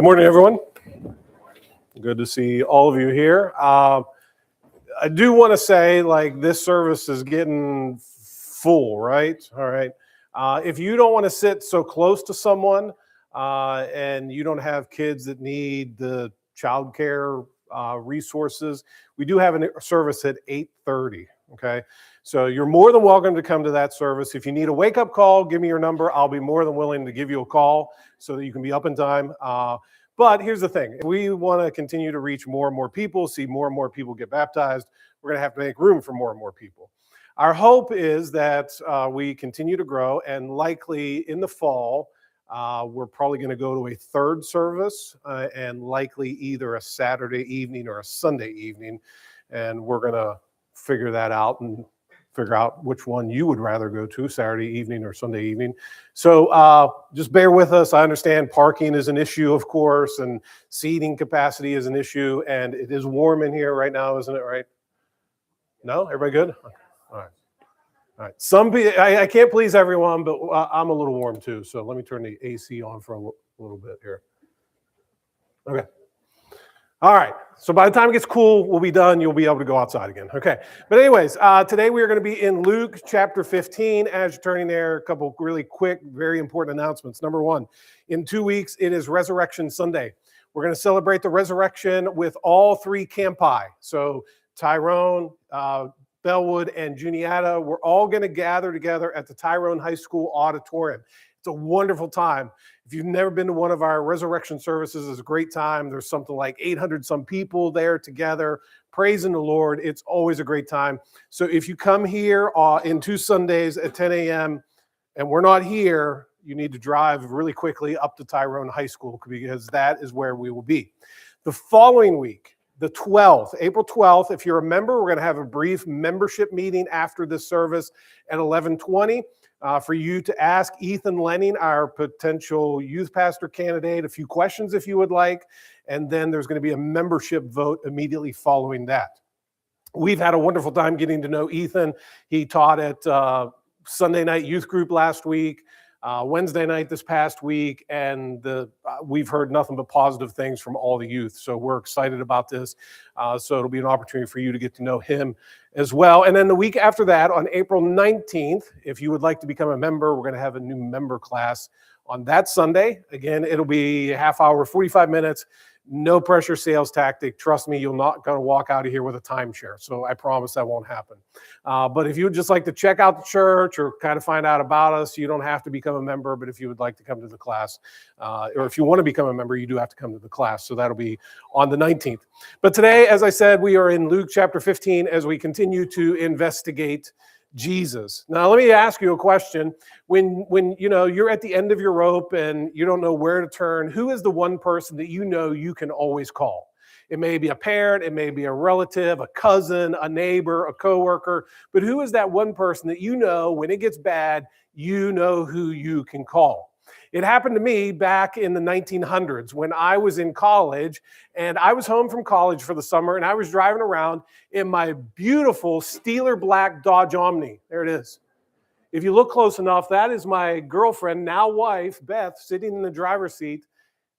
Good morning, everyone. Good to see all of you here. I do want to say, this service is getting full, right? All right. If you don't want to sit so close to someone and you don't have kids that need the childcare resources, we do have a service at 8:30. Okay. So you're more than welcome to come to that service. If you need a wake-up call, give me your number. I'll be more than willing to give you a call so that you can be up in time. But here's the thing. If we want to continue to reach more and more people, see more and more people get baptized, we're going to have to make room for more and more people. Our hope is that we continue to grow, and likely in the fall, we're probably going to go to a third service and likely either a Saturday evening or a Sunday evening. And we're going to figure that out and figure out which one you would rather go to, Saturday evening or Sunday evening. So just bear with us. I understand parking is an issue, of course, and seating capacity is an issue, and it is warm in here right now, isn't it, right? No? Everybody good? All right. All right. Some people, I can't please everyone, but I'm a little warm too, so let me turn the AC on for a little bit here. Okay. All right, so by the time it gets cool, we'll be done. You'll be able to go outside again. Okay, but anyways, today we are going to be in Luke chapter 15. As you're turning there, a couple really quick, very important announcements. Number one, in 2 weeks, it is Resurrection Sunday. We're going to celebrate the resurrection with all three campi. So Tyrone, Bellwood, and Juniata, we're all going to gather together at the Tyrone High School auditorium. It's a wonderful time. If you've never been to one of our resurrection services, it's a great time. There's something like 800 some people there together, praising the Lord. It's always a great time. So if you come here in 2 Sundays at 10 a.m. and we're not here, you need to drive really quickly up to Tyrone High School because that is where we will be. The following week, the 12th, April 12th, if you're a member, we're going to have a brief membership meeting after this service at 11:20. For you to ask Ethan Lenning, our potential youth pastor candidate, a few questions if you would like, and then there's going to be a membership vote immediately following that. We've had a wonderful time getting to know Ethan. He taught at Sunday night youth group last week, Wednesday night this past week, and we've heard nothing but positive things from all the youth. So we're excited about this. So it'll be an opportunity for you to get to know him as well. And then the week after that, on April 19th, if you would like to become a member, we're going to have a new member class on that Sunday. Again, it'll be a half hour, 45 minutes. No pressure sales tactic. Trust me, you're not going to walk out of here with a timeshare. So I promise that won't happen. But if you would just like to check out the church or kind of find out about us, you don't have to become a member. But if you would like to come to the class, or if you want to become a member, you do have to come to the class. So that'll be on the 19th. But today, as I said, we are in Luke chapter 15 as we continue to investigate Jesus. Now, let me ask you a question. When you're at the end of your rope and you don't know where to turn, who is the one person that you can always call? It may be a parent, it may be a relative, a cousin, a neighbor, a coworker, but who is that one person that when it gets bad, you know who you can call? It happened to me back in the 1900s when I was in college, and I was home from college for the summer, and I was driving around in my beautiful Steeler black Dodge Omni. There it is. If you look close enough, that is my girlfriend, now wife, Beth, sitting in the driver's seat.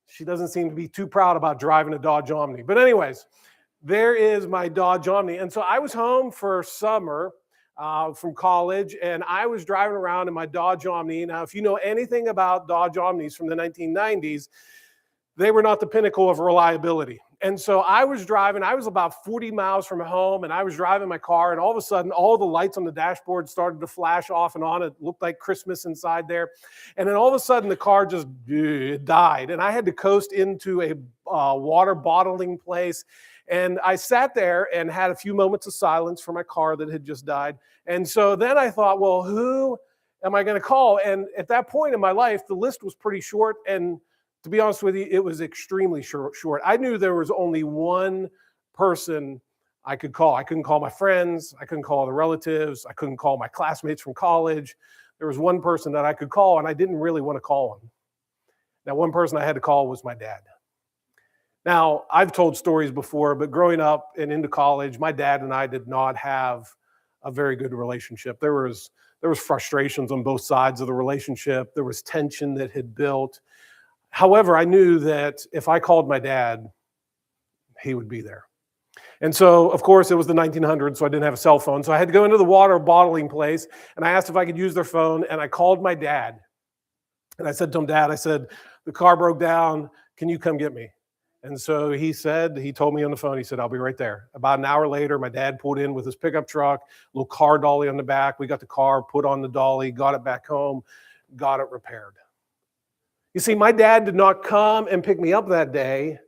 She doesn't seem to be too proud about driving a Dodge Omni. But anyways, there is my Dodge Omni. And so I was home for summer from college, and I was driving around in my Dodge Omni. Now, if you know anything about Dodge Omnis from the 1990s, they were not the pinnacle of reliability. And so I was driving, I was about 40 miles from home, and I was driving my car, and all of a sudden, all the lights on the dashboard started to flash off and on. It looked like Christmas inside there. And then all of a sudden, the car just died, and I had to coast into a water bottling place. And I sat there and had a few moments of silence for my car that had just died. And so then I thought, well, who am I going to call? And at that point in my life, the list was pretty short. And to be honest with you, it was extremely short. I knew there was only one person I could call. I couldn't call my friends. I couldn't call the relatives. I couldn't call my classmates from college. There was one person that I could call, and I didn't really want to call him. That one person I had to call was my dad. Now, I've told stories before, but growing up and into college, my dad and I did not have a very good relationship. There was frustrations on both sides of the relationship. There was tension that had built. However, I knew that if I called my dad, he would be there. And so, of course, it was the 1900s, so I didn't have a cell phone. So I had to go into the water bottling place, and I asked if I could use their phone, and I called my dad. And I said to him, Dad, I said, the car broke down. Can you come get me? And so he told me on the phone, he said, I'll be right there. About an hour later, my dad pulled in with his pickup truck, little car dolly on the back. We got the car, put on the dolly, got it back home, got it repaired. You see, my dad did not come and pick me up that day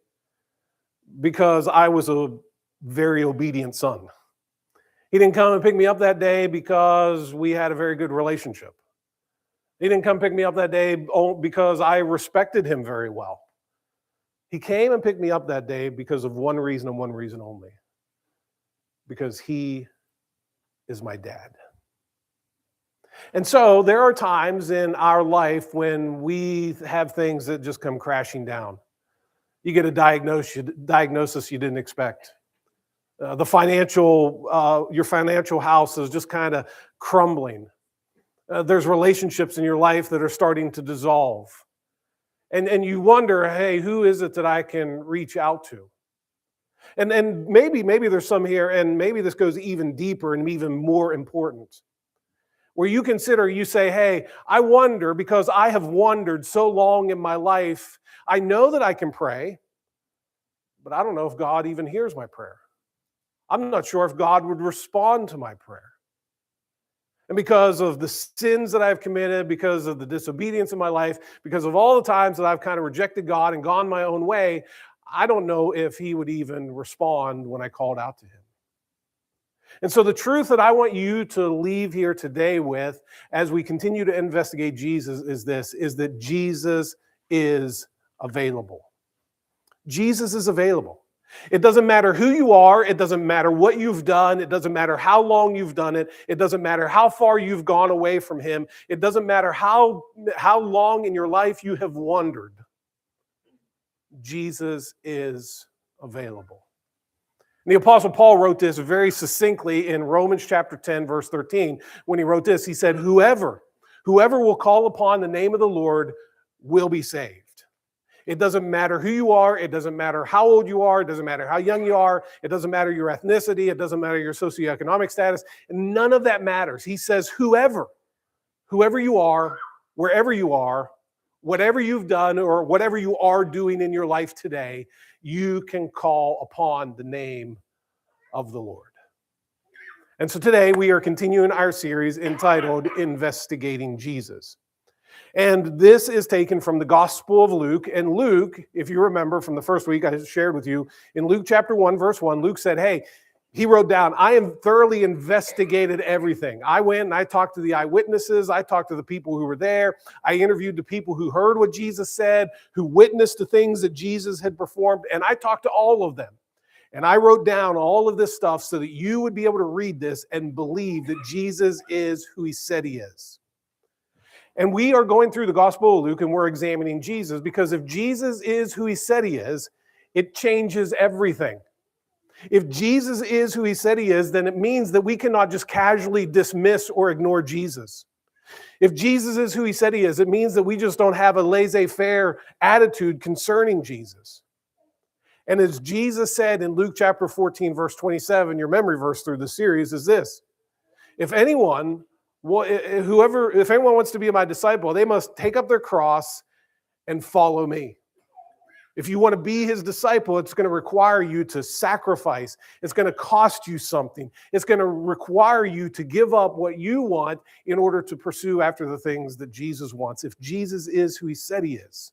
because I was a very obedient son. He didn't come and pick me up that day because we had a very good relationship. He didn't come pick me up that day because I respected him very well. He came and picked me up that day because of one reason and one reason only. Because he is my dad. And so there are times in our life when we have things that just come crashing down. You get a diagnosis you didn't expect. Your financial house is just kind of crumbling. There's relationships in your life that are starting to dissolve. And you wonder, hey, who is it that I can reach out to? And maybe there's some here, and maybe this goes even deeper and even more important. Where you say, hey, I wonder because I have wondered so long in my life. I know that I can pray, but I don't know if God even hears my prayer. I'm not sure if God would respond to my prayer. And because of the sins that I've committed, because of the disobedience in my life, because of all the times that I've kind of rejected God and gone my own way, I don't know if he would even respond when I called out to him. And so the truth that I want you to leave here today with, as we continue to investigate Jesus, is that Jesus is available. Jesus is available. It doesn't matter who you are. It doesn't matter what you've done. It doesn't matter how long you've done it. It doesn't matter how far you've gone away from him. It doesn't matter how long in your life you have wandered. Jesus is available. And the Apostle Paul wrote this very succinctly in Romans chapter 10, verse 13. When he wrote this, he said, whoever will call upon the name of the Lord will be saved. It doesn't matter who you are. It doesn't matter how old you are. It doesn't matter how young you are. It doesn't matter your ethnicity. It doesn't matter your socioeconomic status. And none of that matters. He says, whoever you are, wherever you are, whatever you've done or whatever you are doing in your life today, you can call upon the name of the Lord. And so today we are continuing our series entitled Investigating Jesus. And this is taken from the Gospel of Luke. And Luke, if you remember from the first week I shared with you, in Luke chapter 1, verse 1, Luke said, hey, he wrote down, I have thoroughly investigated everything. I went and I talked to the eyewitnesses. I talked to the people who were there. I interviewed the people who heard what Jesus said, who witnessed the things that Jesus had performed. And I talked to all of them. And I wrote down all of this stuff so that you would be able to read this and believe that Jesus is who he said he is. And we are going through the Gospel of Luke and we're examining Jesus because if Jesus is who he said he is, it changes everything. If Jesus is who he said he is, then it means that we cannot just casually dismiss or ignore Jesus. If Jesus is who he said he is, it means that we just don't have a laissez-faire attitude concerning Jesus. And as Jesus said in Luke chapter 14, verse 27, your memory verse through the series is this: if anyone wants to be my disciple, they must take up their cross and follow me. If you want to be his disciple, it's going to require you to sacrifice. It's going to cost you something. It's going to require you to give up what you want in order to pursue after the things that Jesus wants. If Jesus is who he said he is,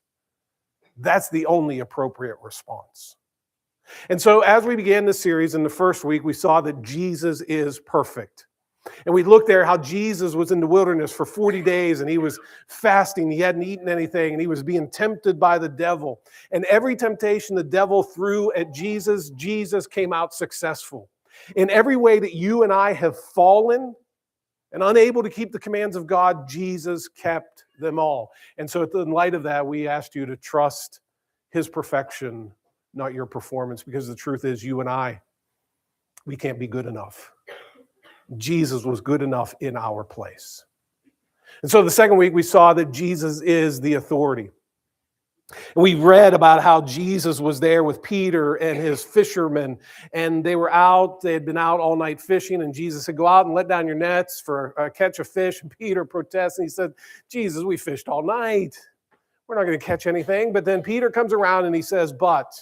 that's the only appropriate response. And so as we began this series in the first week, we saw that Jesus is perfect. And we looked there how Jesus was in the wilderness for 40 days and he was fasting. He hadn't eaten anything and he was being tempted by the devil. And every temptation the devil threw at Jesus, Jesus came out successful. In every way that you and I have fallen and unable to keep the commands of God, Jesus kept them all. And so in light of that, we asked you to trust his perfection, not your performance, because the truth is you and I, we can't be good enough. Jesus was good enough in our place. And so the second week we saw that Jesus is the authority. And we read about how Jesus was there with Peter and his fishermen, and they had been out all night fishing, and Jesus said, go out and let down your nets for a catch of fish. And Peter protests, and he said, Jesus, we fished all night. We're not going to catch anything. But then Peter comes around and he says, but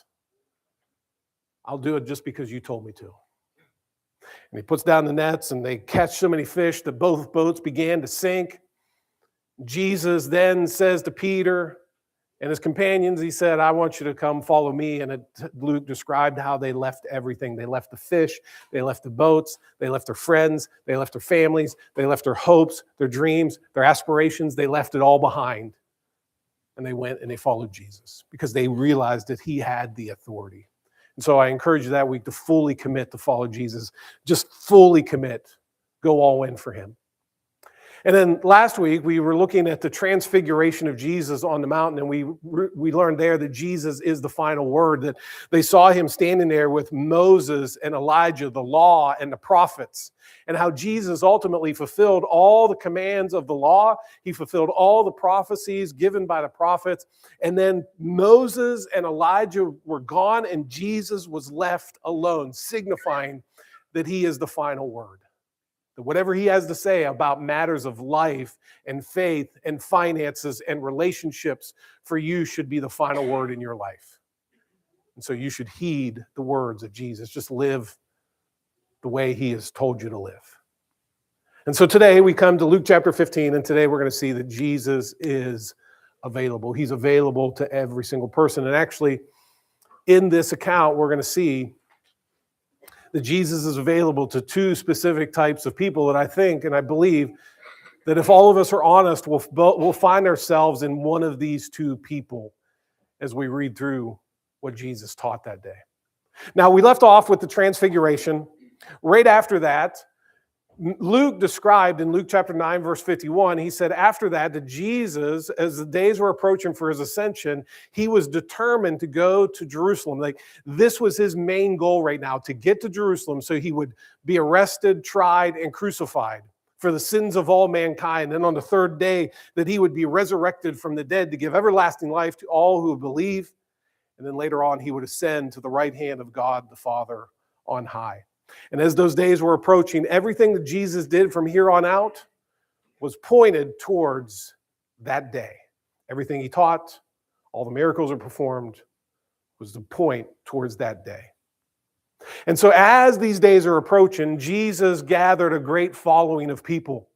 I'll do it just because you told me to. And he puts down the nets, and they catch so many fish that both boats began to sink. Jesus then says to Peter and his companions, he said, I want you to come follow me. And Luke described how they left everything. They left the fish, they left the boats, they left their friends, they left their families, they left their hopes, their dreams, their aspirations. They left it all behind. And they went and they followed Jesus because they realized that he had the authority. And so I encourage you that week to fully commit to follow Jesus. Just fully commit. Go all in for him. And then last week, we were looking at the transfiguration of Jesus on the mountain, and we learned there that Jesus is the final word, that they saw him standing there with Moses and Elijah, the law and the prophets, and how Jesus ultimately fulfilled all the commands of the law. He fulfilled all the prophecies given by the prophets. And then Moses and Elijah were gone, and Jesus was left alone, signifying that he is the final word. Whatever he has to say about matters of life and faith and finances and relationships for you should be the final word in your life. And so you should heed the words of Jesus. Just live the way he has told you to live. And so today we come to Luke chapter 15, and today we're going to see that Jesus is available. He's available to every single person. And actually, in this account, we're going to see that Jesus is available to two specific types of people that I think and I believe that if all of us are honest, we'll find ourselves in one of these two people as we read through what Jesus taught that day. Now, we left off with the transfiguration. Right after that, Luke described in Luke chapter 9, verse 51, he said after that Jesus, as the days were approaching for his ascension, he was determined to go to Jerusalem. Like this was his main goal right now, to get to Jerusalem so he would be arrested, tried, and crucified for the sins of all mankind. And on the third day that he would be resurrected from the dead to give everlasting life to all who believe. And then later on, he would ascend to the right hand of God the Father on high. And as those days were approaching, everything that Jesus did from here on out was pointed towards that day. Everything he taught, all the miracles he performed, was to point towards that day. And so as these days are approaching, Jesus gathered a great following of people.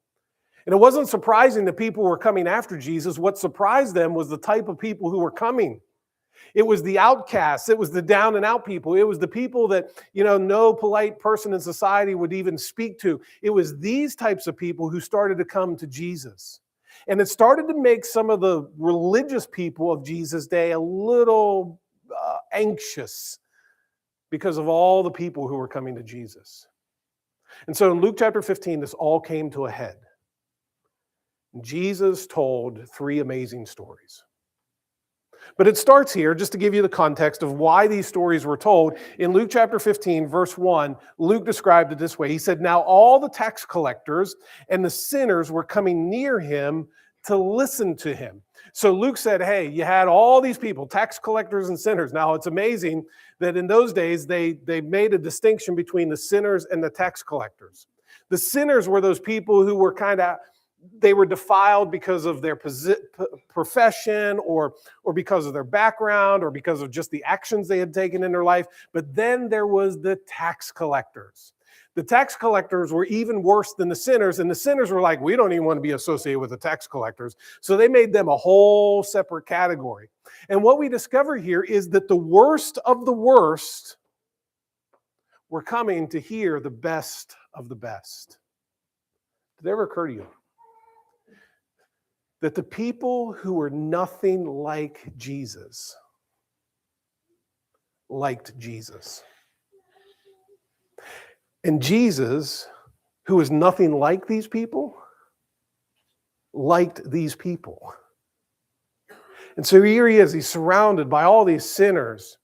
And it wasn't surprising that people were coming after Jesus. What surprised them was the type of people who were coming. It was the outcasts. It was the down and out people. It was the people that, no polite person in society would even speak to. It was these types of people who started to come to Jesus. And it started to make some of the religious people of Jesus' day a little anxious because of all the people who were coming to Jesus. And so in Luke chapter 15, this all came to a head. Jesus told three amazing stories. But it starts here, just to give you the context of why these stories were told. In Luke chapter 15, verse 1, Luke described it this way. He said, now all the tax collectors and the sinners were coming near him to listen to him. So Luke said, hey, you had all these people, tax collectors and sinners. Now it's amazing that in those days, they made a distinction between the sinners and the tax collectors. The sinners were those people who were they were defiled because of their profession or because of their background or because of just the actions they had taken in their life. But then there was the tax collectors. The tax collectors were even worse than the sinners, and the sinners were like, we don't even want to be associated with the tax collectors. So they made them a whole separate category. And what we discover here is that the worst of the worst were coming to hear the best of the best. Did it ever occur to you that the people who were nothing like Jesus liked Jesus? And Jesus, who is nothing like these people, liked these people. And so here he is, he's surrounded by all these sinners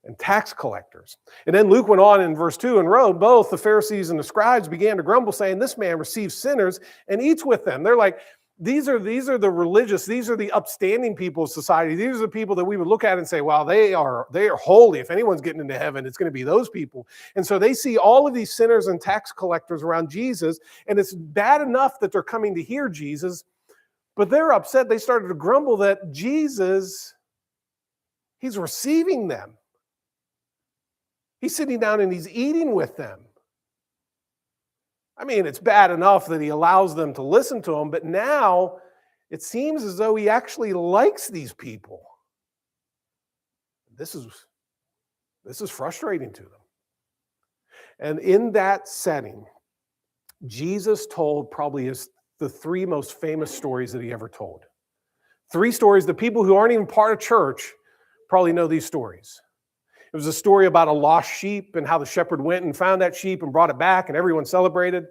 and tax collectors. And then Luke went on in verse 2 and wrote, both the Pharisees and the scribes began to grumble, saying, this man receives sinners and eats with them. They're like, these are the religious, these are the upstanding people of society. These are the people that we would look at and say, well, they are holy. If anyone's getting into heaven, it's going to be those people. And so they see all of these sinners and tax collectors around Jesus, and it's bad enough that they're coming to hear Jesus, but they're upset. They started to grumble that Jesus, he's receiving them. He's sitting down and he's eating with them. I mean, it's bad enough that he allows them to listen to him, but now it seems as though he actually likes these people. This is frustrating to them. And in that setting, Jesus told probably the three most famous stories that he ever told. Three stories that people who aren't even part of church probably know these stories. It was a story about a lost sheep and how the shepherd went and found that sheep and brought it back and everyone celebrated. It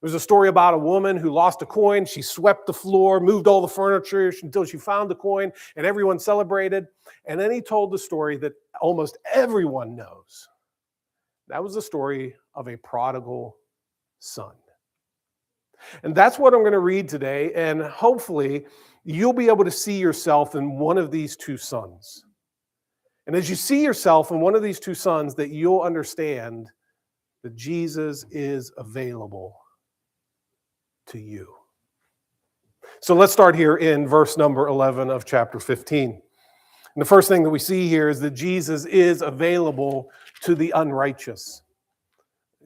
was a story about a woman who lost a coin. She swept the floor, moved all the furniture until she found the coin and everyone celebrated. And then he told the story that almost everyone knows. That was the story of a prodigal son. And that's what I'm going to read today. And hopefully you'll be able to see yourself in one of these two sons. And as you see yourself in one of these two sons, that you'll understand that Jesus is available to you. So let's start here in verse number 11 of chapter 15. And the first thing that we see here is that Jesus is available to the unrighteous.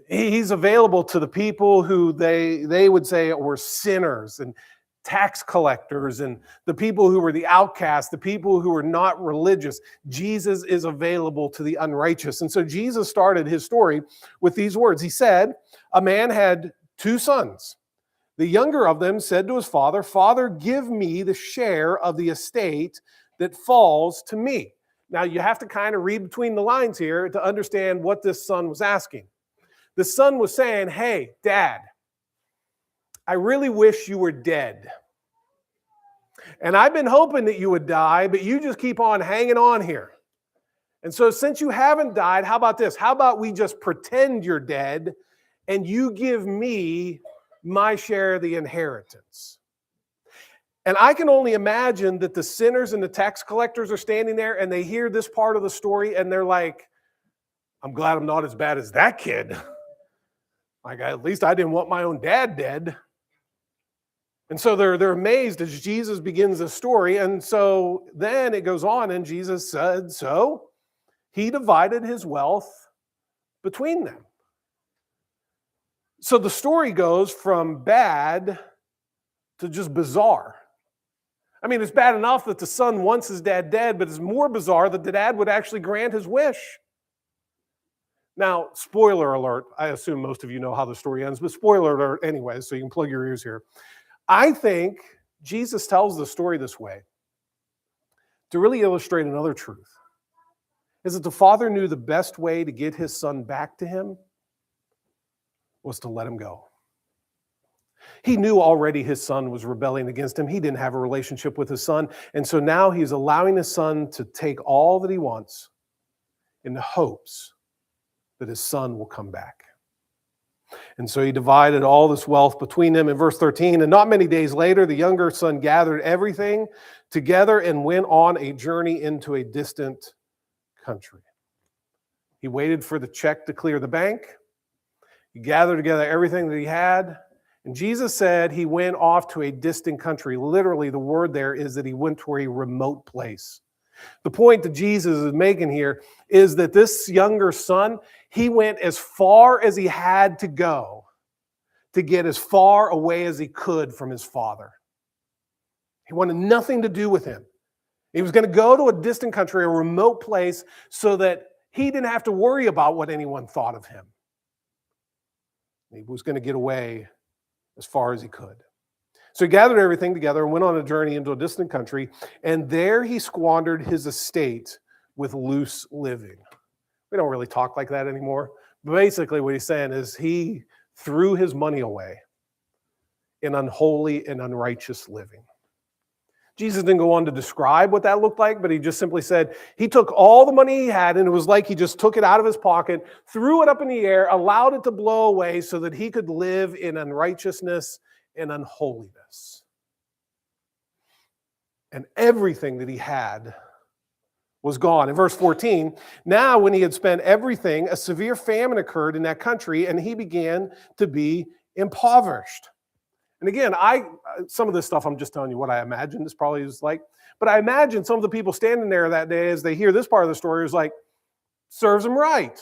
He's available to the people who they would say were sinners and tax collectors and the people who were the outcasts, the people who were not religious. Jesus is available to the unrighteous. And so Jesus started his story with these words. He said, a man had two sons. The younger of them said to his father, "Father, give me the share of the estate that falls to me." Now you have to kind of read between the lines here to understand what this son was asking. The son was saying, "Hey, Dad, I really wish you were dead. And I've been hoping that you would die, but you just keep on hanging on here. And so since you haven't died, how about this? How about we just pretend you're dead and you give me my share of the inheritance?" And I can only imagine that the sinners and the tax collectors are standing there and they hear this part of the story and they're like, "I'm glad I'm not as bad as that kid. Like, at least I didn't want my own dad dead." And so they're amazed as Jesus begins the story. And so then it goes on and Jesus said, so he divided his wealth between them. So the story goes from bad to just bizarre. I mean, it's bad enough that the son wants his dad dead, but it's more bizarre that the dad would actually grant his wish. Now, spoiler alert, I assume most of you know how the story ends, but spoiler alert anyway, so you can plug your ears here. I think Jesus tells the story this way to really illustrate another truth, is that the father knew the best way to get his son back to him was to let him go. He knew already his son was rebelling against him. He didn't have a relationship with his son. And so now he's allowing his son to take all that he wants in the hopes that his son will come back. And so he divided all this wealth between them in verse 13. And not many days later, the younger son gathered everything together and went on a journey into a distant country. He waited for the check to clear the bank. He gathered together everything that he had. And Jesus said he went off to a distant country. Literally, the word there is that he went to a remote place. The point that Jesus is making here is that this younger son, he went as far as he had to go to get as far away as he could from his father. He wanted nothing to do with him. He was going to go to a distant country, a remote place, so that he didn't have to worry about what anyone thought of him. He was going to get away as far as he could. So he gathered everything together and went on a journey into a distant country, and there he squandered his estate with loose living. We don't really talk like that anymore. But basically what he's saying is he threw his money away in unholy and unrighteous living. Jesus didn't go on to describe what that looked like, but he just simply said he took all the money he had, and it was like he just took it out of his pocket, threw it up in the air, allowed it to blow away so that he could live in unrighteousness and unholiness. and everything that he had was gone. In verse 14, now when he had spent everything, a severe famine occurred in that country, and he began to be impoverished. And again, some of this stuff, I'm just telling you what I imagine this probably is like. But I imagine some of the people standing there that day as they hear this part of the story is like, serves them right.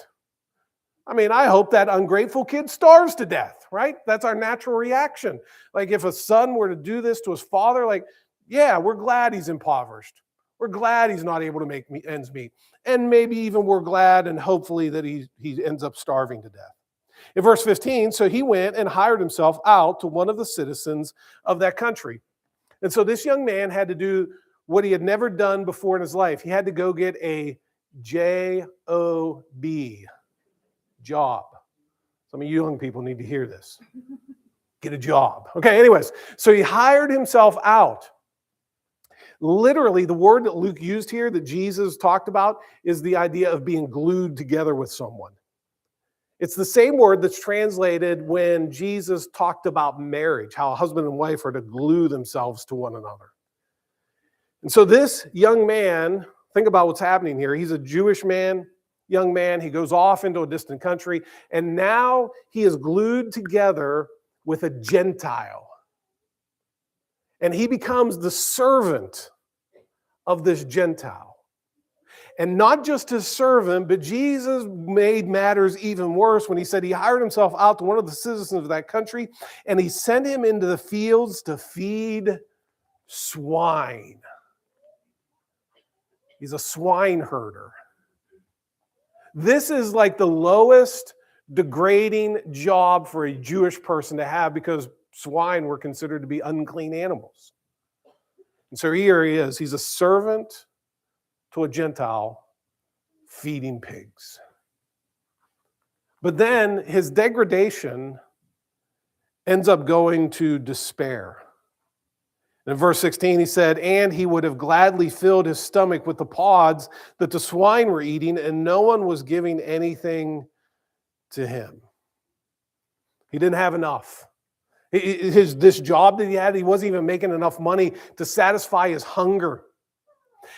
I mean, I hope that ungrateful kid starves to death, right? That's our natural reaction. Like if a son were to do this to his father, like, yeah, we're glad he's impoverished. We're glad he's not able to make ends meet. And maybe even we're glad and hopefully that he ends up starving to death. In verse 15, so he went and hired himself out to one of the citizens of that country. And so this young man had to do what he had never done before in his life. He had to go get a J-O-B, job. Some of you young people need to hear this. Get a job. Okay, anyways, so he hired himself out. Literally, the word that Luke used here that Jesus talked about is the idea of being glued together with someone. It's the same word that's translated when Jesus talked about marriage, how a husband and wife are to glue themselves to one another. And so this young man, think about what's happening here. He's a Jewish man, young man. He goes off into a distant country, and now he is glued together with a Gentile. And he becomes the servant of this Gentile. And not just his servant, but Jesus made matters even worse when he said he hired himself out to one of the citizens of that country, and he sent him into the fields to feed swine. He's a swine herder. This is like the lowest degrading job for a Jewish person to have because swine were considered to be unclean animals. And so here he is. He's a servant to a Gentile feeding pigs. But then his degradation ends up going to despair. In verse 16, he said, and he would have gladly filled his stomach with the pods that the swine were eating, and no one was giving anything to him. He didn't have enough. This job that he had, he wasn't even making enough money to satisfy his hunger.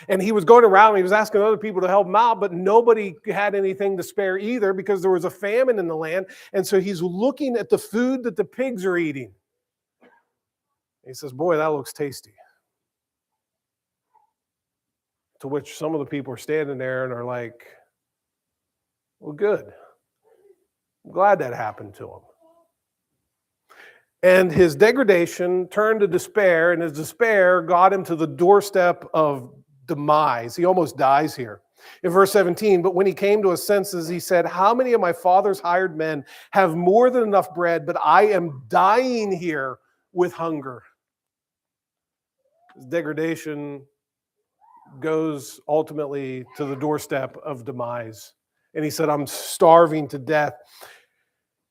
And he was going around, he was asking other people to help him out, but nobody had anything to spare either because there was a famine in the land. And so he's looking at the food that the pigs are eating. He says, boy, that looks tasty. To which some of the people are standing there and are like, well, good. I'm glad that happened to him. And his degradation turned to despair, and his despair got him to the doorstep of demise. He almost dies here. In verse 17, but when he came to his senses, he said, how many of my father's hired men have more than enough bread, but I am dying here with hunger? His degradation goes ultimately to the doorstep of demise. And he said, I'm starving to death.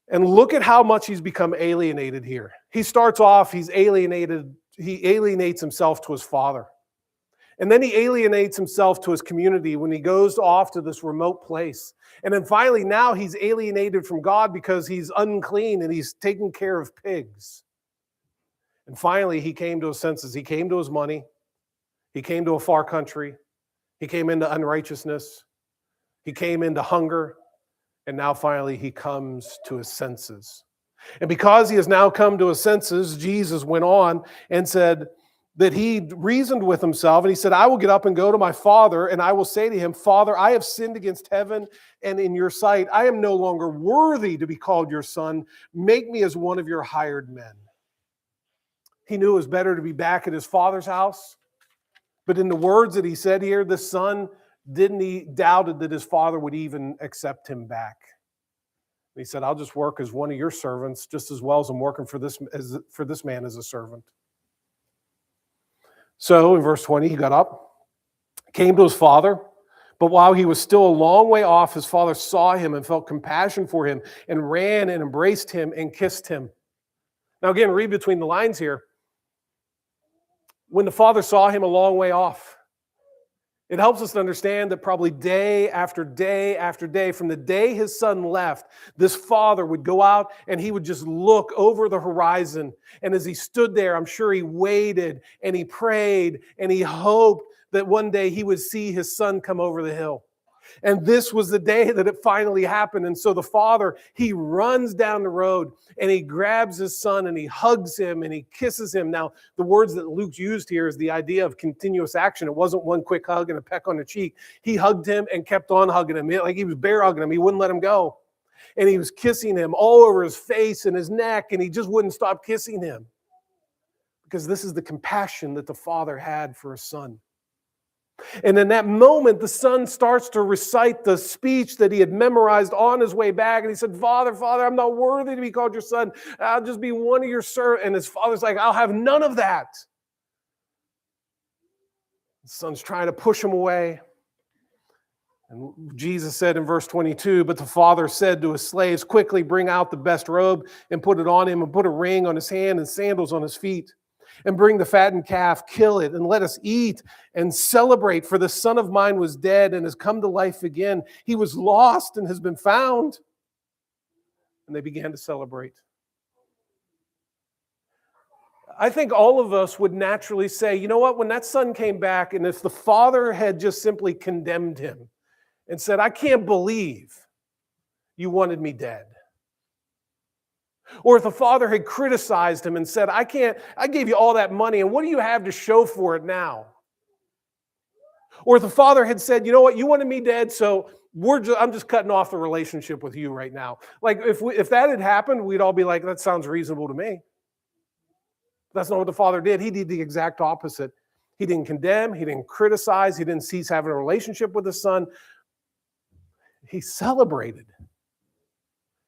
And look at how much he's become alienated here. He starts off, he alienates himself to his father. And then he alienates himself to his community when he goes off to this remote place. And then finally, now he's alienated from God because he's unclean and he's taking care of pigs. And finally, he came to his senses. He came to his money. He came to a far country. He came into unrighteousness. He came into hunger. And now finally he comes to his senses. And because he has now come to his senses, Jesus went on and said that he reasoned with himself. And he said, I will get up and go to my father, and I will say to him, Father, I have sinned against heaven and in your sight. I am no longer worthy to be called your son. Make me as one of your hired men. He knew it was better to be back at his father's house. But in the words that he said here, the son doubted that his father would even accept him back. He said, I'll just work as one of your servants just as well as I'm working for this man as a servant. So in verse 20, he got up, came to his father, but while he was still a long way off, his father saw him and felt compassion for him and ran and embraced him and kissed him. Now again, read between the lines here. When the father saw him a long way off, It helps us to understand that probably day after day after day, from the day his son left, this father would go out and he would just look over the horizon. And as he stood there, I'm sure he waited and he prayed and he hoped that one day he would see his son come over the hill. And this was the day that it finally happened. And so the father, he runs down the road and he grabs his son and he hugs him and he kisses him. Now, the words that Luke used here is the idea of continuous action. It wasn't one quick hug and a peck on the cheek. He hugged him and kept on hugging him. Like he was bear hugging him. He wouldn't let him go. And he was kissing him all over his face and his neck, and he just wouldn't stop kissing him. Because this is the compassion that the father had for his son. And in that moment, the son starts to recite the speech that he had memorized on his way back. And he said, Father, I'm not worthy to be called your son. I'll just be one of your servants. And his father's like, I'll have none of that. The son's trying to push him away. And Jesus said in verse 22, but the father said to his slaves, quickly bring out the best robe and put it on him, and put a ring on his hand and sandals on his feet. And bring the fattened calf, kill it, and let us eat and celebrate. For the son of mine was dead and has come to life again. He was lost and has been found. And they began to celebrate. I think all of us would naturally say, you know what, when that son came back, and if the father had just simply condemned him and said, I can't believe you wanted me dead. Or if the father had criticized him and said, I gave you all that money, and what do you have to show for it now? Or if the father had said, you know what, you wanted me dead, so I'm just cutting off the relationship with you right now. Like if that had happened, we'd all be like, that sounds reasonable to me. That's not what the father did. He did the exact opposite. He didn't condemn, he didn't criticize, he didn't cease having a relationship with his son. He celebrated.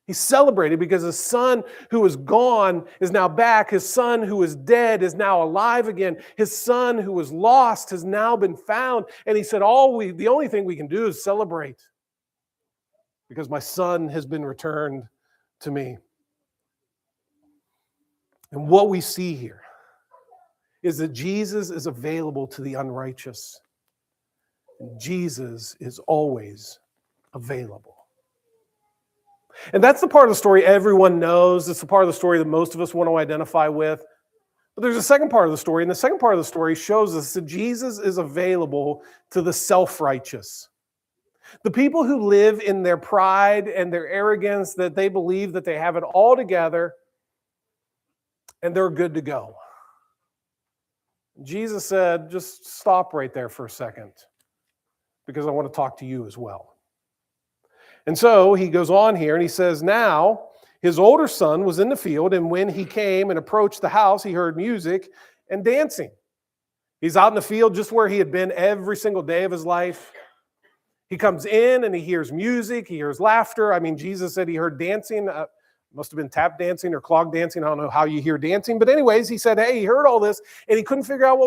He celebrated because his son who was gone is now back. His son who was dead is now alive again. His son who was lost has now been found. And he said, the only thing we can do is celebrate because my son has been returned to me. And what we see here is that Jesus is available to the unrighteous. And Jesus is always available. And that's the part of the story everyone knows. It's the part of the story that most of us want to identify with. But there's a second part of the story, and the second part of the story shows us that Jesus is available to the self-righteous. The people who live in their pride and their arrogance, that they believe that they have it all together and they're good to go. Jesus said, just stop right there for a second because I want to talk to you as well. And so he goes on here and he says, now his older son was in the field, and when he came and approached the house, he heard music and dancing. He's out in the field just where he had been every single day of his life. He comes in and he hears music, he hears laughter. I mean, Jesus said he heard dancing. Must have been tap dancing or clog dancing. I don't know how you hear dancing. But anyways, he said, hey, he heard all this and he couldn't figure out what was